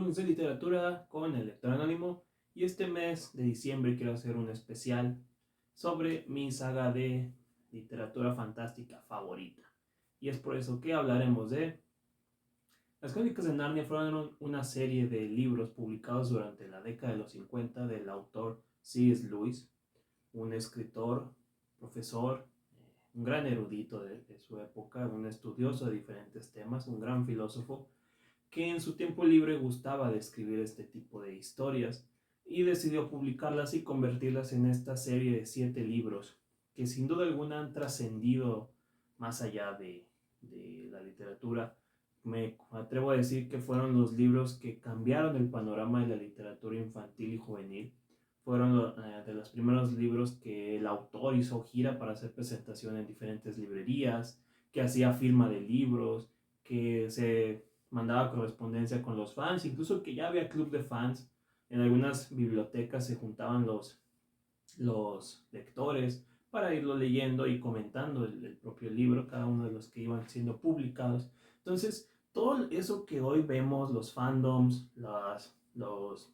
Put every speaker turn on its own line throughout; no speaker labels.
Hablemos de literatura con el lector anónimo y este mes de diciembre quiero hacer un especial sobre mi saga de literatura fantástica favorita. Y es por eso que hablaremos de Las Crónicas de Narnia. Fueron una serie de libros publicados durante la década de los 50 del autor C.S. Lewis, un escritor, profesor, un gran erudito de su época, un estudioso de diferentes temas, un gran filósofo que en su tiempo libre gustaba de escribir este tipo de historias y decidió publicarlas y convertirlas en esta serie de 7 libros que sin duda alguna han trascendido más allá de la literatura. Me atrevo a decir que fueron los libros que cambiaron el panorama de la literatura infantil y juvenil. Fueron de los primeros libros que el autor hizo gira para hacer presentación en diferentes librerías, que hacía firma de libros, que se mandaba correspondencia con los fans, incluso que ya había club de fans. En algunas bibliotecas se juntaban los lectores para irlo leyendo y comentando el propio libro, cada uno de los que iban siendo publicados. Entonces, todo eso que hoy vemos, los fandoms, los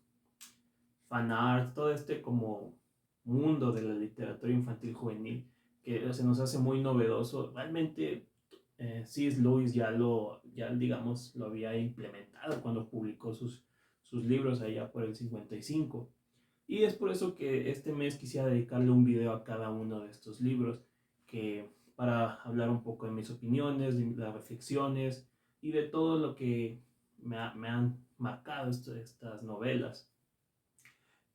fanart, todo este como mundo de la literatura infantil juvenil, que se nos hace muy novedoso, realmente C.S. Lewis ya digamos, lo había implementado cuando publicó sus libros allá por el 55. Y es por eso que este mes quisiera dedicarle un video a cada uno de estos libros, para hablar un poco de mis opiniones, de las reflexiones y de todo lo que me han marcado estas novelas.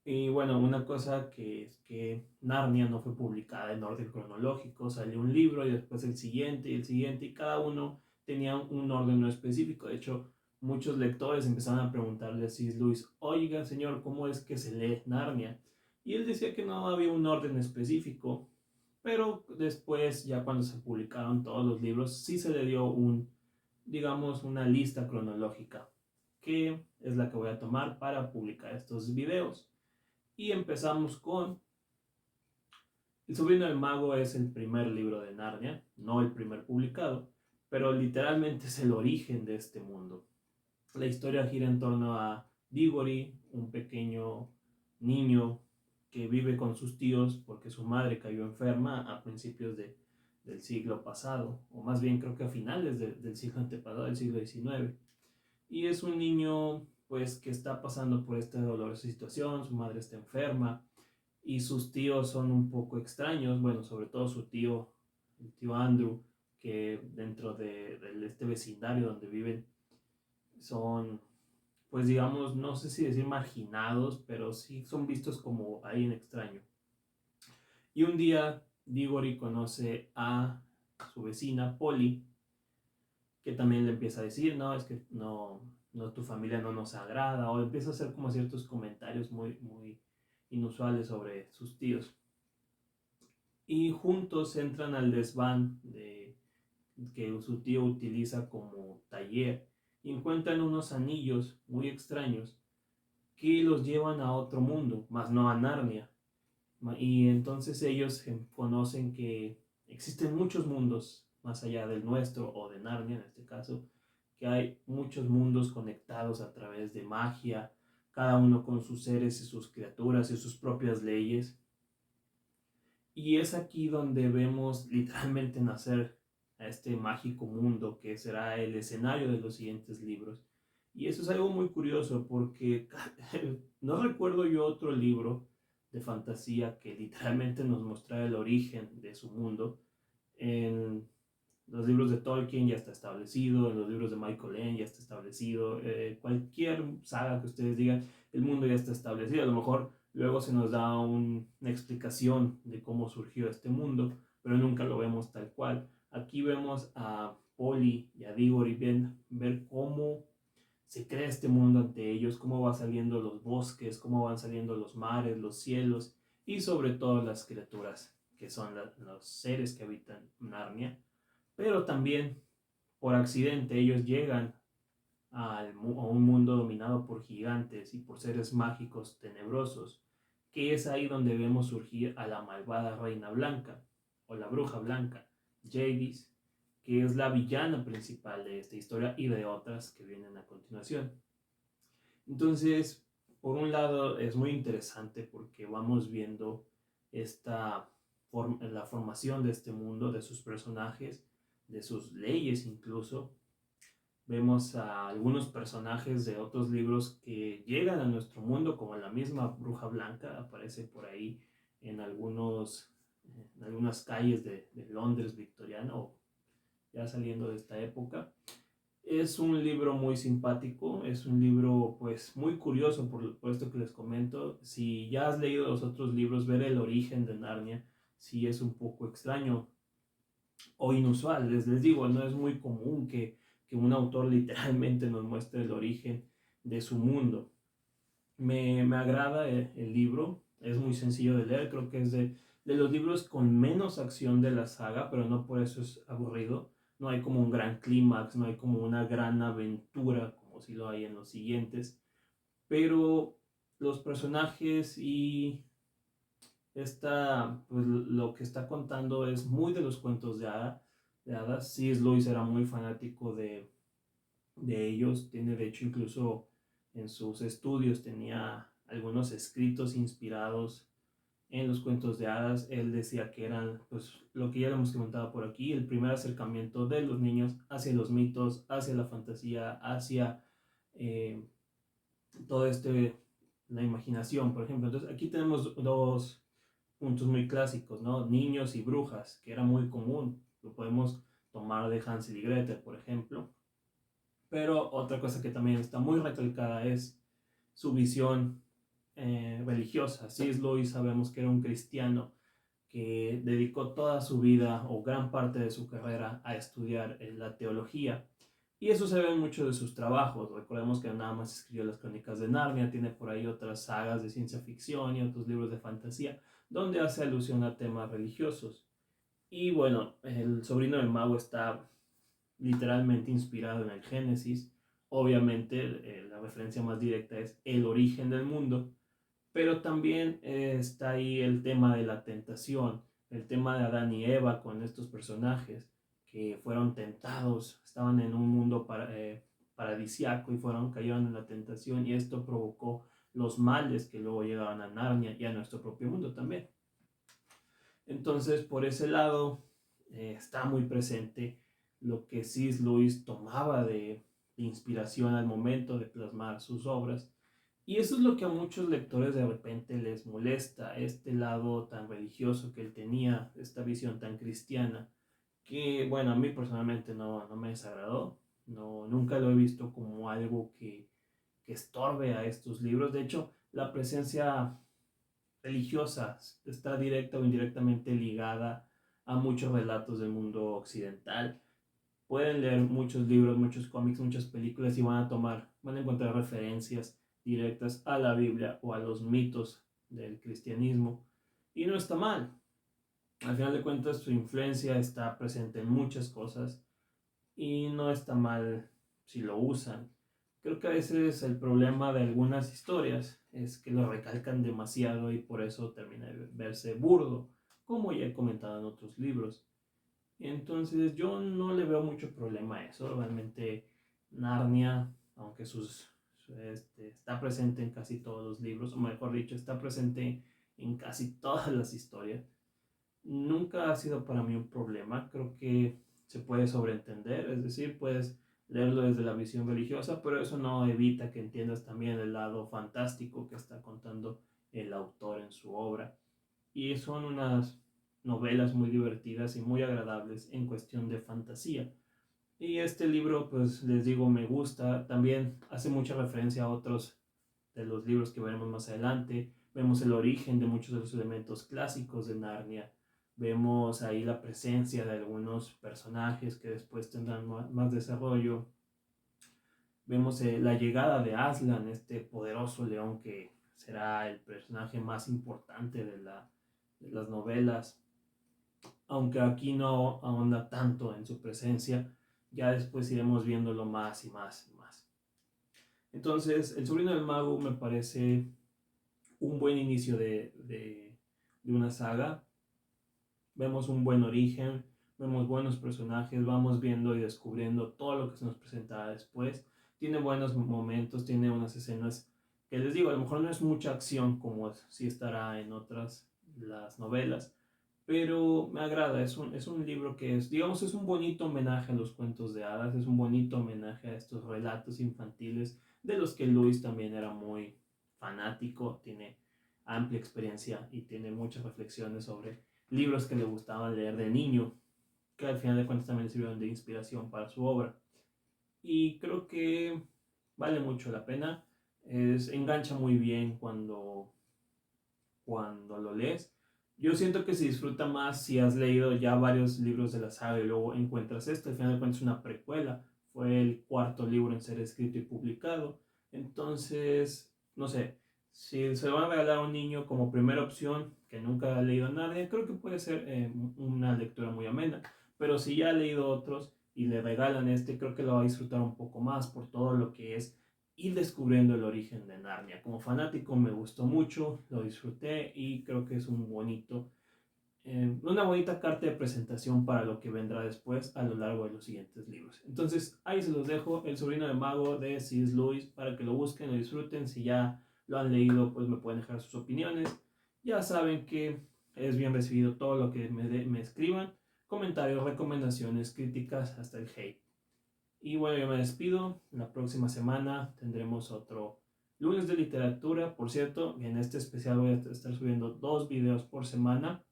Y bueno, una cosa que es que Narnia no fue publicada en orden cronológico, salió un libro y después el siguiente y el siguiente, y cada uno tenía un orden no específico. De hecho, muchos lectores empezaron a preguntarle a C.S. Lewis: oiga, señor, ¿cómo es que se lee Narnia? Y él decía que no había un orden específico, pero después, ya cuando se publicaron todos los libros, sí se le dio digamos, una lista cronológica, que es la que voy a tomar para publicar estos videos. Y empezamos con El sobrino del mago. Es el primer libro de Narnia, no el primer publicado, pero literalmente es el origen de este mundo. La historia gira en torno a Diggory, un pequeño niño que vive con sus tíos porque su madre cayó enferma a principios del siglo pasado, o más bien creo que a finales del siglo antepasado, del siglo XIX. Y es un niño pues que está pasando por esta dolorosa situación. Su madre está enferma y sus tíos son un poco extraños, bueno, sobre todo su tío, el tío Andrew, que dentro de este vecindario donde viven son, pues digamos, no sé si decir marginados, pero sí son vistos como alguien extraño. Y un día Diggory conoce a su vecina Polly, que también le empieza a decir: no, es que no, tu familia no nos agrada, o empieza a hacer como ciertos comentarios muy inusuales sobre sus tíos. Y juntos entran al desván que su tío utiliza como taller y encuentran unos anillos muy extraños que los llevan a otro mundo, más no a Narnia. Y entonces ellos conocen que existen muchos mundos más allá del nuestro o de Narnia en este caso, que hay muchos mundos conectados a través de magia, cada uno con sus seres y sus criaturas y sus propias leyes. Y es aquí donde vemos literalmente nacer a este mágico mundo que será el escenario de los siguientes libros. Y eso es algo muy curioso porque no recuerdo yo otro libro de fantasía que literalmente nos mostrara el origen de su mundo. En los libros de Tolkien ya está establecido, en los libros de Michael Ende ya está establecido, cualquier saga que ustedes digan, el mundo ya está establecido. A lo mejor luego se nos da una explicación de cómo surgió este mundo, pero nunca lo vemos tal cual. Aquí vemos a Polly y a Diggory ver cómo se crea este mundo ante ellos, cómo van saliendo los bosques, cómo van saliendo los mares, los cielos y sobre todo las criaturas, que son los seres que habitan Narnia. Pero también por accidente ellos llegan a un mundo dominado por gigantes y por seres mágicos tenebrosos, que es ahí donde vemos surgir a la malvada Reina Blanca o la Bruja Blanca, Jadis, que es la villana principal de esta historia y de otras que vienen a continuación. Entonces, por un lado es muy interesante porque vamos viendo esta la formación de este mundo, de sus personajes, de sus leyes incluso. Vemos a algunos personajes de otros libros que llegan a nuestro mundo, como la misma Bruja Blanca, aparece por ahí en, en algunas calles de Londres victoriano, ya saliendo de esta época. Es un libro muy simpático, es un libro pues muy curioso por esto que les comento. Si ya has leído los otros libros, ver el origen de Narnia sí es un poco extraño o inusual. Les digo, no es muy común que un autor literalmente nos muestre el origen de su mundo. Me agrada el libro, es muy sencillo de leer, creo que es de los libros con menos acción de la saga, pero no por eso es aburrido. No hay como un gran clímax, no hay como una gran aventura como si lo hay en los siguientes, pero los personajes y pues, lo que está contando es muy de los cuentos de hadas. C.S. Lewis era muy fanático de ellos, tiene de hecho incluso en sus estudios tenía algunos escritos inspirados en los cuentos de hadas. Él decía que eran, pues lo que ya hemos comentado por aquí, el primer acercamiento de los niños hacia los mitos, hacia la fantasía, hacia eh, todo la imaginación, por ejemplo. Entonces aquí tenemos dos puntos muy clásicos, ¿no? Niños y brujas, que era muy común. Lo podemos tomar de Hansel y Gretel, por ejemplo. Pero otra cosa que también está muy recalcada es su visión religiosa. C.S. Lewis sabemos que era un cristiano que dedicó toda su vida o gran parte de su carrera a estudiar la teología. Y eso se ve en muchos de sus trabajos. Recordemos que nada más escribió las Crónicas de Narnia, tiene por ahí otras sagas de ciencia ficción y otros libros de fantasía donde hace alusión a temas religiosos. Y bueno, el sobrino del mago está literalmente inspirado en el Génesis. Obviamente la referencia más directa es el origen del mundo, pero también está ahí el tema de la tentación, el tema de Adán y Eva con estos personajes que fueron tentados, estaban en un mundo paradisiaco y cayeron en la tentación, y esto provocó los males que luego llegaban a Narnia y a nuestro propio mundo también. Entonces, por ese lado, está muy presente lo que C.S. Lewis tomaba de inspiración al momento de plasmar sus obras. Y eso es lo que a muchos lectores de repente les molesta, este lado tan religioso que él tenía, esta visión tan cristiana, que bueno, a mí personalmente no me desagradó, no, nunca lo he visto como algo que estorbe a estos libros. De hecho, la presencia religiosa está directa o indirectamente ligada a muchos relatos del mundo occidental. Pueden leer muchos libros, muchos cómics, muchas películas y van a encontrar referencias directas a la Biblia o a los mitos del cristianismo. Y no está mal. Al final de cuentas, su influencia está presente en muchas cosas y no está mal si lo usan. Creo que a veces el problema de algunas historias es que lo recalcan demasiado y por eso termina de verse burdo, como ya he comentado en otros libros. Entonces yo no le veo mucho problema a eso. Realmente Narnia, aunque está presente en casi todos los libros, o mejor dicho, está presente en casi todas las historias, nunca ha sido para mí un problema. Creo que se puede sobreentender, es decir, puedes leerlo desde la visión religiosa, pero eso no evita que entiendas también el lado fantástico que está contando el autor en su obra. Y son unas novelas muy divertidas y muy agradables en cuestión de fantasía. Y este libro, pues les digo, me gusta. También hace mucha referencia a otros de los libros que veremos más adelante. Vemos el origen de muchos de los elementos clásicos de Narnia. Vemos ahí la presencia de algunos personajes que después tendrán más desarrollo. Vemos la llegada de Aslan, este poderoso león que será el personaje más importante de las novelas, aunque aquí no ahonda tanto en su presencia. Ya después iremos viéndolo más y más y más. Entonces, El sobrino del mago me parece un buen inicio de una saga. Vemos un buen origen, vemos buenos personajes, vamos viendo y descubriendo todo lo que se nos presentará después. tiene buenos momentos, tiene unas escenas que les digo, a lo mejor no es mucha acción como sí estará en otras las novelas, pero me agrada, es un libro que es, digamos, es un bonito homenaje a los cuentos de hadas, es un bonito homenaje a estos relatos infantiles de los que Luis también era muy fanático, tiene amplia experiencia y tiene muchas reflexiones sobre libros que le gustaban leer de niño, que al final de cuentas también le sirvieron de inspiración para su obra. Y creo que vale mucho la pena, engancha muy bien cuando lo lees. Yo siento que se disfruta más si has leído ya varios libros de la saga y luego encuentras esto. Al final de cuentas es una precuela. Fue el cuarto libro en ser escrito y publicado. Entonces, no sé, si se lo van a regalar a un niño como primera opción que nunca ha leído a nadie, creo que puede ser una lectura muy amena. Pero si ya ha leído otros y le regalan este, creo que lo va a disfrutar un poco más por todo lo que es ir descubriendo el origen de Narnia. Como fanático me gustó mucho, lo disfruté y creo que es una bonita carta de presentación para lo que vendrá después a lo largo de los siguientes libros. Entonces ahí se los dejo, El sobrino de mago de C.S. Lewis, para que lo busquen, lo disfruten. Si ya lo han leído, pues me pueden dejar sus opiniones. Ya saben que es bien recibido todo lo que me escriban, comentarios, recomendaciones, críticas, hasta el hate. Y bueno, yo me despido. La próxima semana tendremos otro lunes de literatura. Por cierto, en este especial voy a estar subiendo 2 videos por semana.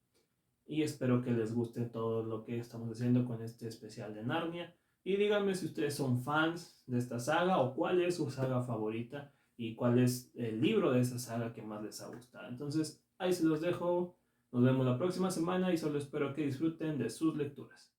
Y espero que les guste todo lo que estamos haciendo con este especial de Narnia. Y díganme si ustedes son fans de esta saga o cuál es su saga favorita y cuál es el libro de esa saga que más les ha gustado. Entonces, ahí se los dejo. Nos vemos la próxima semana y solo espero que disfruten de sus lecturas.